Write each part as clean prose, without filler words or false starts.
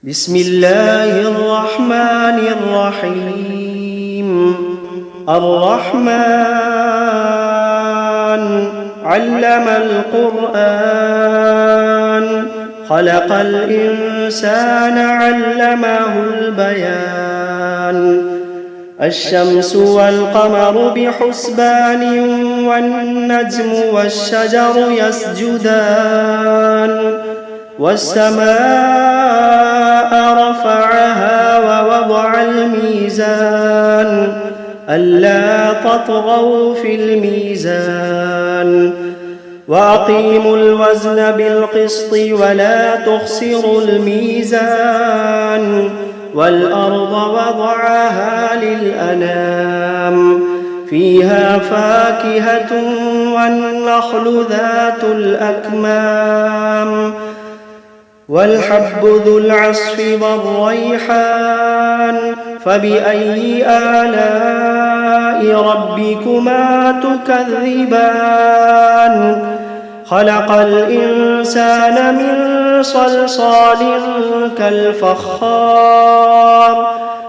بسم الله الرحمن الرحيم. الرحمن علم القرآن، خلق الإنسان علمه البيان. الشمس والقمر بحسبان، والنجم والشجر يسجدان. والسماء رفعها ووضع الميزان، ألا تطغوا في الميزان. وأقيموا الوزن بالقسط ولا تخسروا الميزان. والأرض وضعها للأنام، فيها فاكهة والنخل ذات الأكمام، والحب ذو العصف والريحان. فبأي آلاء ربكما تكذبان؟ خلق الإنسان من صلصال كالفخار،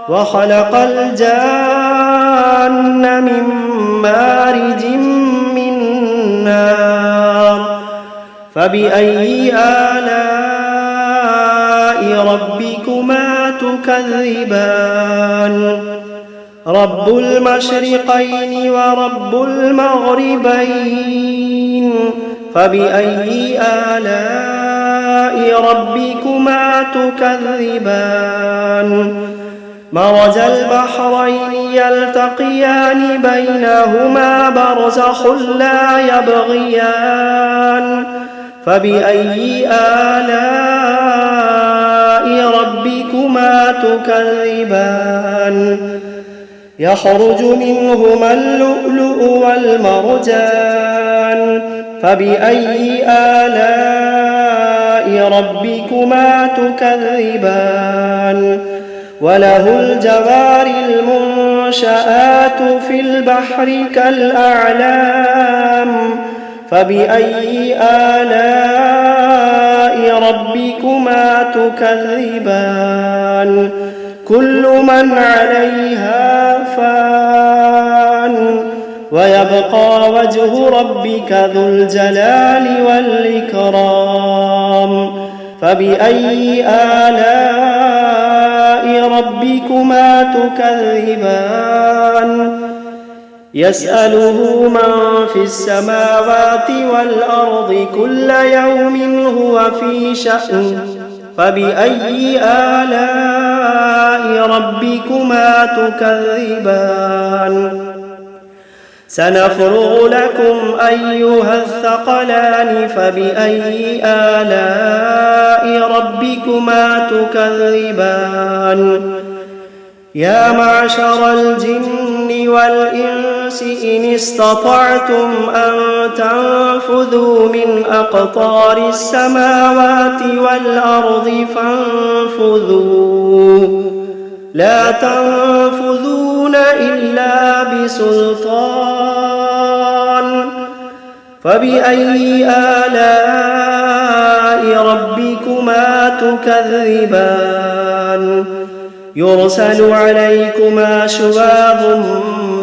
وخلق الجان من مارج من نار. فبأي آلاء ربكما تكذبان؟ رب المشرقين ورب المغربين. فبأي آلاء ربكما تكذبان؟ مرج البحرين يلتقيان، بينهما برزخ لا يبغيان. فبأي آلاء ربكما تكذبان؟ يخرج منهما اللؤلؤ والمرجان. فبأي آلاء ربكما تكذبان؟ وله الجوار المنشآت في البحر كالأعلام. فبأي آلاء ربكما تكذبان؟ كل من عليها فان، ويبقى وجه ربك ذو الجلال والإكرام. فبأي آلاء ربكما تكذبان؟ يسأله من في السماوات والأرض كل يوم هو في شأن. فبأي آلاء ربكما تكذبان؟ سنفرغ لكم أيها الثقلان. فبأي آلاء ربكما تكذبان؟ يا معشر الجن والإنس إن استطعتم أن تنفذوا من أقطار السماوات والأرض فانفذوا، لا تنفذون إلا بسلطان. فبأي آلاء ربكما تكذبان؟ يرسل عليكما شواظ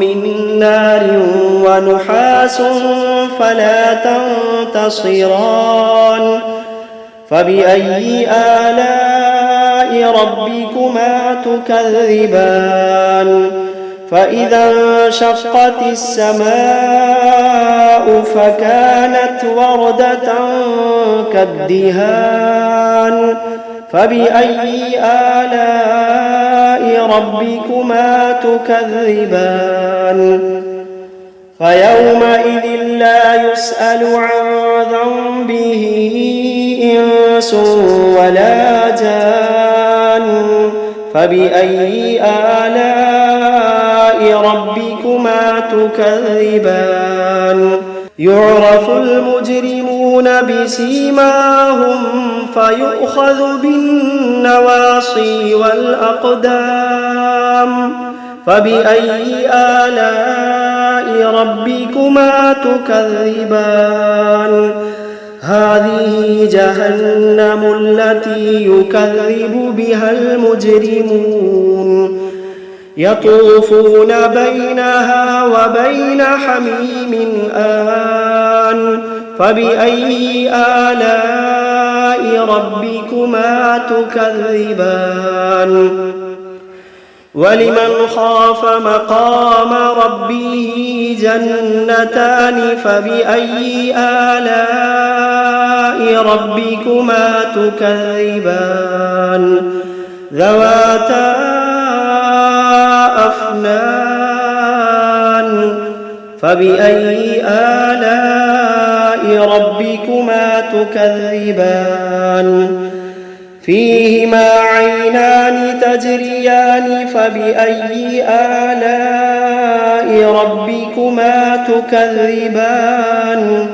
من نار ونحاس فلا تنتصران. فبأي آلاء ربكما تكذبان؟ فإذا انشقت السماء فكانت وردة كالدهان. فبأي آلاء ربكما تكذبان؟ فيومئذ لا يسأل عن ذنبه إنس ولا جان. فبأي آلاء ربكما تكذبان؟ يعرف المجرمون بسيماهم فيؤخذ بالنواصي والأقدام. فبأي آلاء ربكما تكذبان؟ هذه جهنم التي يكذب بها المجرمون يطوفون بينها وبين حميم آن فبأي آلاء ربكما تكذبان ولمن خاف مقام ربه جنتان فبأي آلاء ربكما تكذبان ذواتا أفنان فبأي آلاء ربكما تكذبان فيهما عينان تجريان فبأي آلاء ربكما تكذبان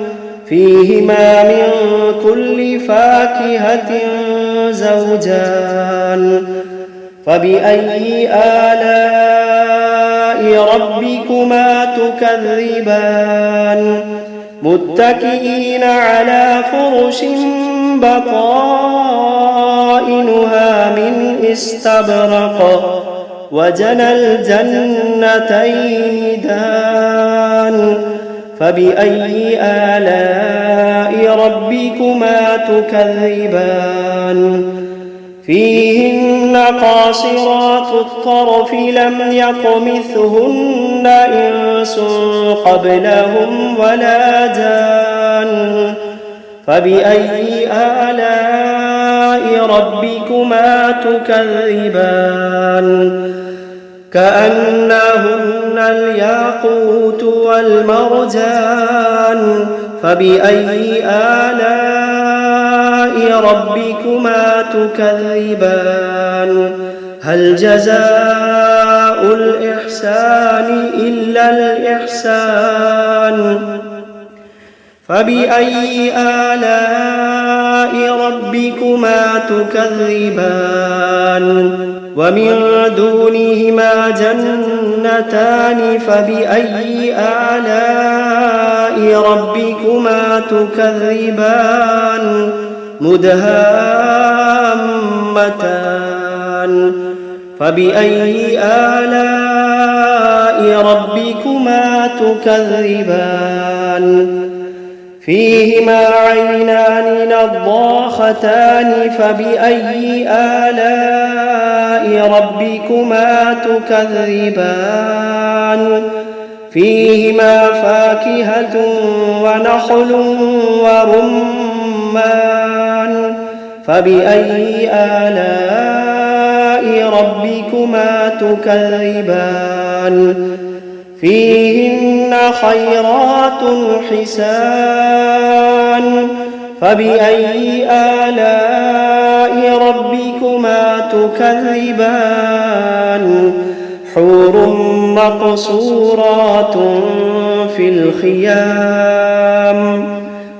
فيهما من كل فاكهة زوجان فبأي آلاء ربكما تكذبان متكئين على فرش بطائنها من استبرق وجنى الجنتين دان فبأي آلاء ربكما تكذبان فيهن قاصرات الطرف لم يطمثهن إنس قبلهم ولا جان فبأي آلاء ربكما تكذبان كأنهن الياقوت والمرجان فبأي آلاء ربكما تكذبان هل جزاء الإحسان إلا الإحسان فبأي آلاء ربكما تكذبان ومن دونهما جنتان فبأي آلاء ربكما تكذبان مدهامتان فبأي آلاء ربكما تكذبان فيهما عينان نضاختان فبأي آلاء ربكما تكذبان فيهما فاكهة ونخل ورمان فبأي آلاء ربكما تكذبان فيهن خيرات حسان فبأي آلاء ربكما تكذبان حور مقصورات في الخيام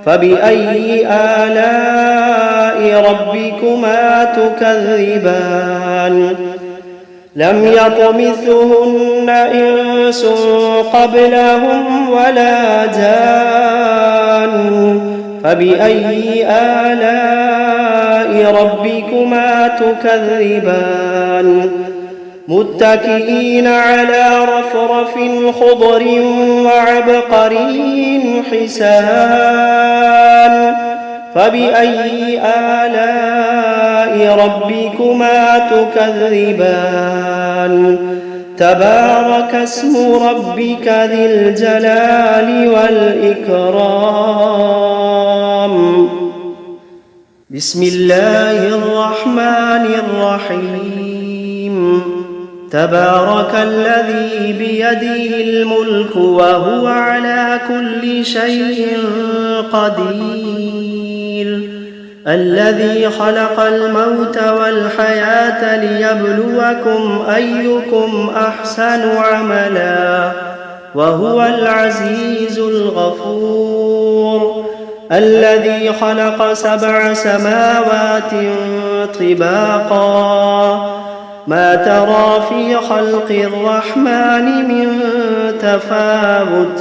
فبأي آلاء ربكما تكذبان لم يطمثهن إنس قبلهم ولا جان فبأي آلاء ربكما تكذبان متكئين على رفرف خضر وعبقري حسان فبأي آلاء ربكما تكذبان تبارك اسم ربك ذي الجلال والإكرام بسم الله الرحمن الرحيم تبارك الذي بيده الملك وهو على كل شيء قدير الذي خلق الموت والحياة ليبلوكم أيكم أحسن عملا وهو العزيز الغفور الذي خلق 7 سماوات طباقا ما ترى في خلق الرحمن من تفاوت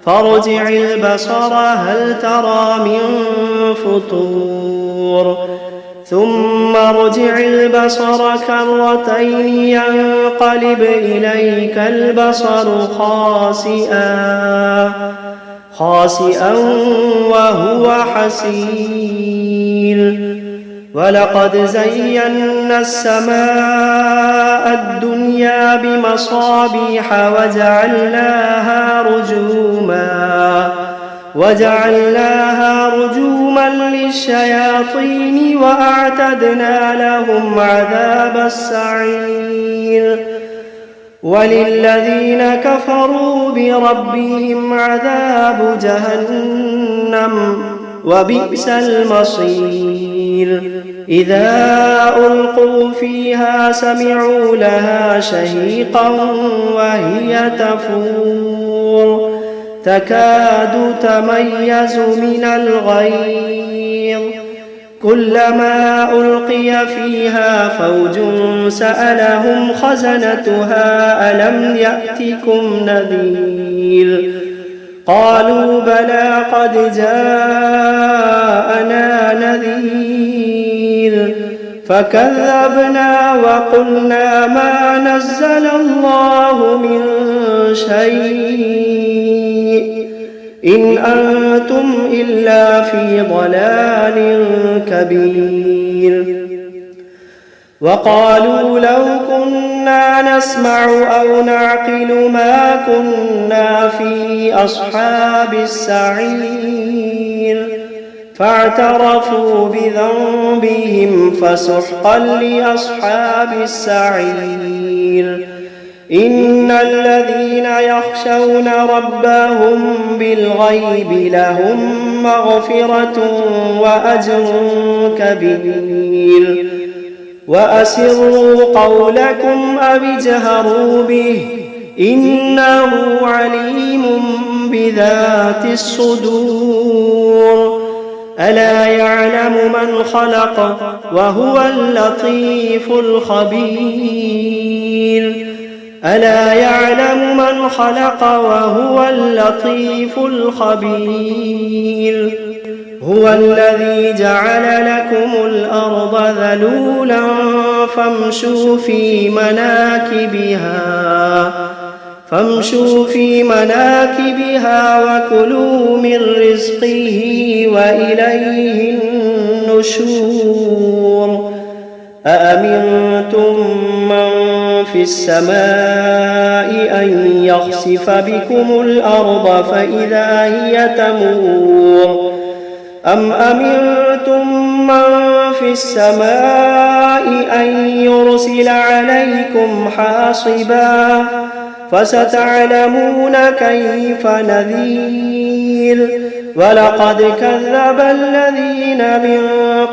فارجع البصر هل ترى من فطور ثم ارجع البصر كرتين ينقلب إليك البصر خاسئا وهو حسير ولقد زينا السماء الدنيا بمصابيح وجعلناها رجوما للشياطين وأعتدنا لهم عذاب السعير وللذين كفروا بربهم عذاب جهنم وبئس المصير إذا ألقوا فيها سمعوا لها شهيقا وهي تفور تكاد تميز من الغيظ كلما ألقي فيها فوج سألهم خزنتها ألم يأتكم نذير قالوا بلى قد جاءنا نذير فكذبنا وقلنا ما نزل الله من شيء إن أنتم إلا في ضلال كبير وقالوا لو كنا نسمع أو نعقل ما كنا في أصحاب السعير فاعترفوا بذنبهم فسحقا لأصحاب السعير إن الذين يخشون ربهم بالغيب لهم مغفرة وأجر كبير وأسروا قولكم أو اجهروا به إنه عليم بذات الصدور ألا يعلم من خلق وهو اللطيف الخبير ألا يعلم من خلق وهو اللطيف الخبير هو الذي جعل لكم الأرض ذلولا فامشوا في مناكبها وكلوا من رزقه وإليه النشور أأمنتم من في السماء أن يخسف بكم الأرض فإذا هي تمور أم أمنتم من في السماء أن يرسل عليكم حاصبا فستعلمون كيف نذير ولقد كذب الذين من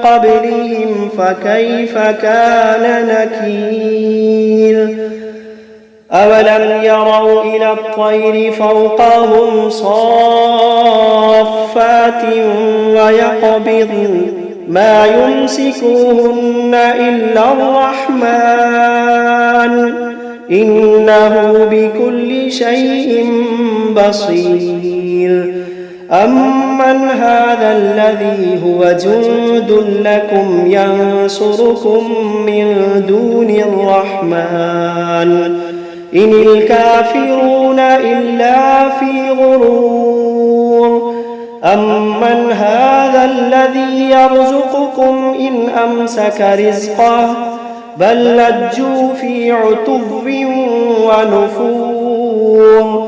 قبلهم فكيف كان نكير أولم يروا إلى الطير فوقهم صافات ويقبضن ما يمسكوهن إلا الرحمن إنه بكل شيء بصير أمن هذا الذي هو جند لكم ينصركم من دون الرحمن إن الكافرون إلا في غرور أمن هذا الذي يرزقكم إن أمسك رزقه بل لجوا في عتب ونفور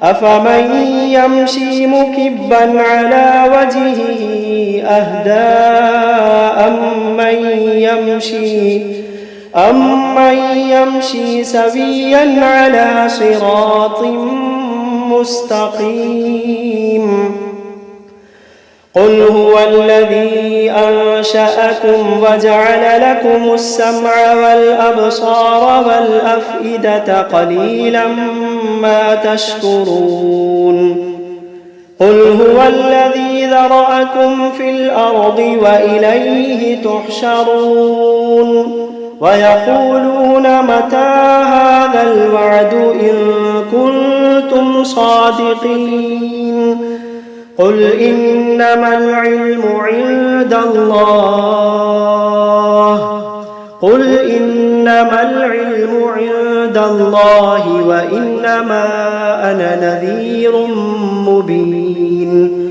أفمن يمشي مكبا على وجهه أهدى أمن يمشي سويا على صراط مستقيم قل هو الذي أنشأكم وجعل لكم السمع والأبصار والأفئدة قليلا ما تشكرون قل هو الذي ذرأكم في الأرض وإليه تحشرون ويقولون متى هذا الوعد إن كنتم صادقين قل إنما العلم عند الله وإنما أنا نذير مبين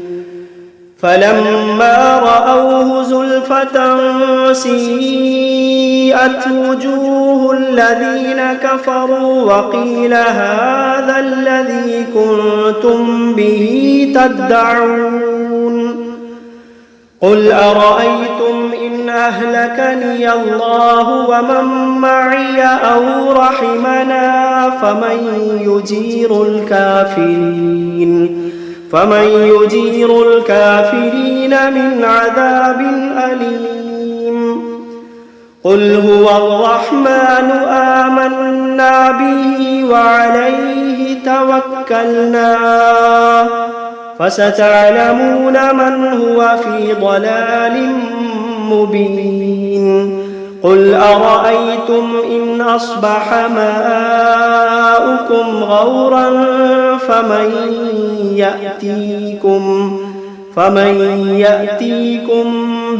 فلما رأوه زلفة سيئت وجوه الذين كفروا وقيل هذا الذي كنتم به تدعون قل أرأيتم إن أهلكني الله ومن معي أو رحمنا فمن يجير الكافرين من عذاب أليم قل هو الرحمن آمنا به وعليه توكلنا فستعلمون من هو في ضلال مبين قل أرأيتم إن أصبح ماؤكم غورا فمن يأتيكم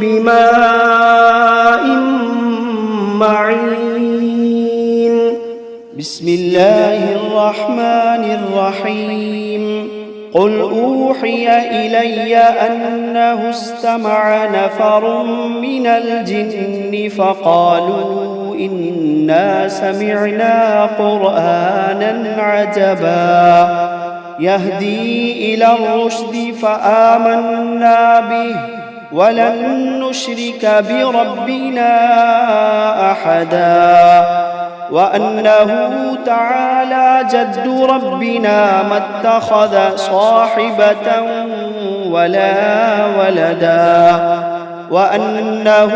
بماء معين بسم الله الرحمن الرحيم قل أوحي إلي أنه استمع نفر من الجن فقالوا إنا سمعنا قرآنا عجبا يهدي إلى الرشد فآمنا به ولن نشرك بربنا أحدا وأنه تعالى جد ربنا ما اتخذ صاحبة ولا ولدا وأنه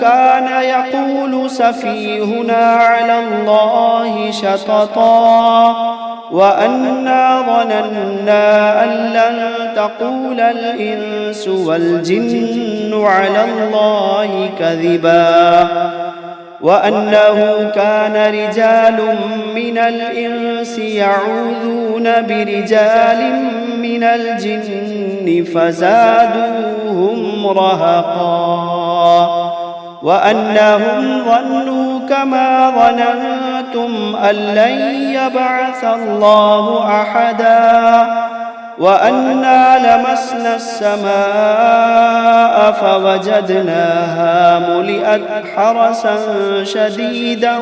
كان يقول سفيهنا على الله شططا وأنا ظننا أن لن تقول الإنس والجن على الله كذبا وأنه كان رجال من الإنس يعوذون برجال من الجن فزادوهم رهقا وأنهم ظنوا كما ظننتم أن لن يبعث الله أحدا وأنا لمسنا السماء فوجدناها ملئت حرسا شديدا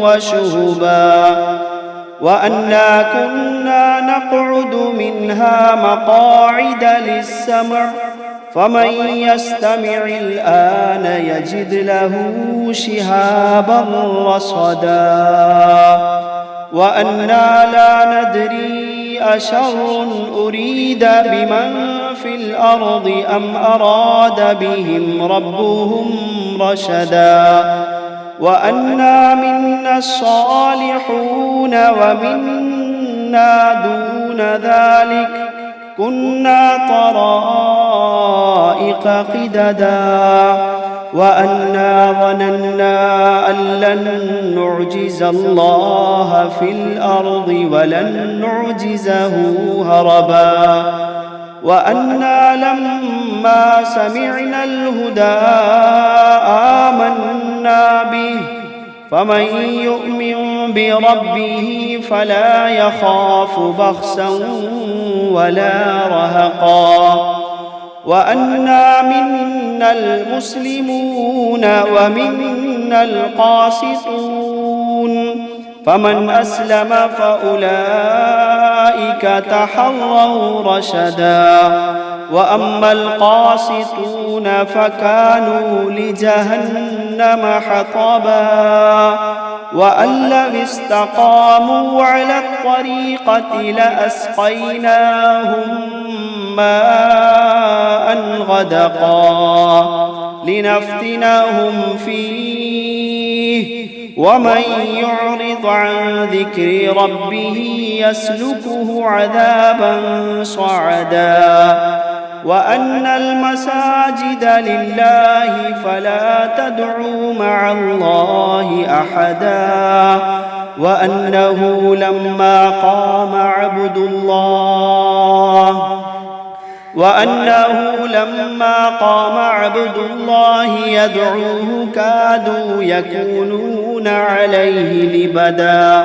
وشهبا وأنا كنا نقعد منها مقاعد للسمع فمن يستمع الآن يجد له شهابا رصدا وأنا لا ندري أشر أريد بمن في الأرض أم أراد بهم ربهم رشدا وأنا منا الصالحون ومنا دون ذلك كنا طرائق قددا وأنا ظننا أن لن نعجز الله في الأرض ولن نعجزه هربا وأنا لما سمعنا الهدى آمنا به فمن يؤمن بربه فلا يخاف بخسا ولا رهقا وأنا منا المسلمون ومنا القاسطون فمن أسلم فأولئك تحروا رشدا وأما القاسطون فكانوا لجهنم حطبا وأن لم استقاموا على الطريقة لأسقيناهم ماء غدقا لنفتنهم فيه ومن يعرض عن ذكر ربه يسلكه عذابا صعدا وأن المساجد لله فلا تدعوا مع الله أحدا وأنه لما قام عبد الله يدعوه كادوا يكونون عليه لبدا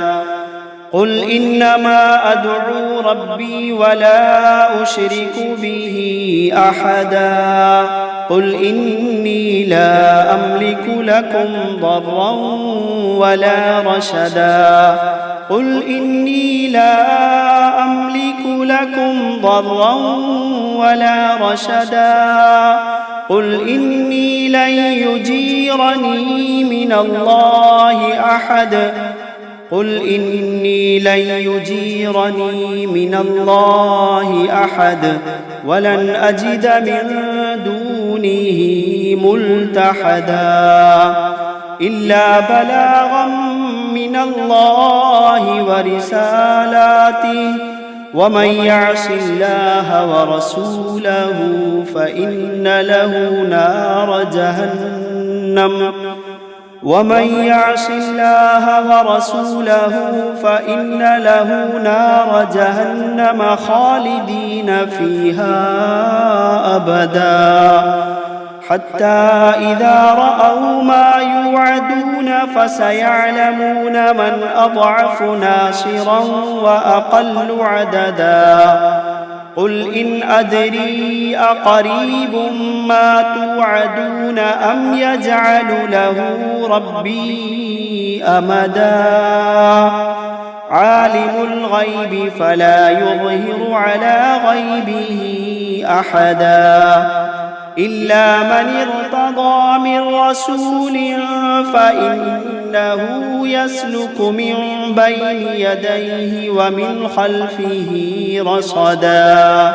قل إنما أدعو ربي ولا أشرك به أحدا قل إني لا أملك لكم ضرا ولا رشدا قل إني لا أملك لكم ضرا ولا رشدا قل إني لن يجيرني من الله أحد قل إني لن يجيرني من الله أحد ولن أجد من دونه ملتحدا إلا بلاغا من الله ورسالاته ومن يعص الله ورسوله فإن له نار جهنم خالدين فيها أبدا حتى إذا رأوا ما يوعدون فسيعلمون من أضعف ناصرا وأقل عددا قل إن أدري أقريب ما توعدون أم يجعل له ربي أمدا عالم الغيب فلا يظهر على غيبه أحدا إلا من ارتضى من رسول فإنه يسلك من بين يديه ومن خلفه رصدا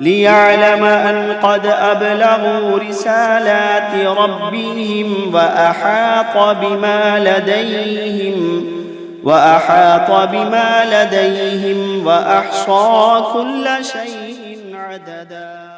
ليعلم أن قد أبلغوا رسالات ربهم وأحاط بما لديهم وأحصى كل شيء عددا.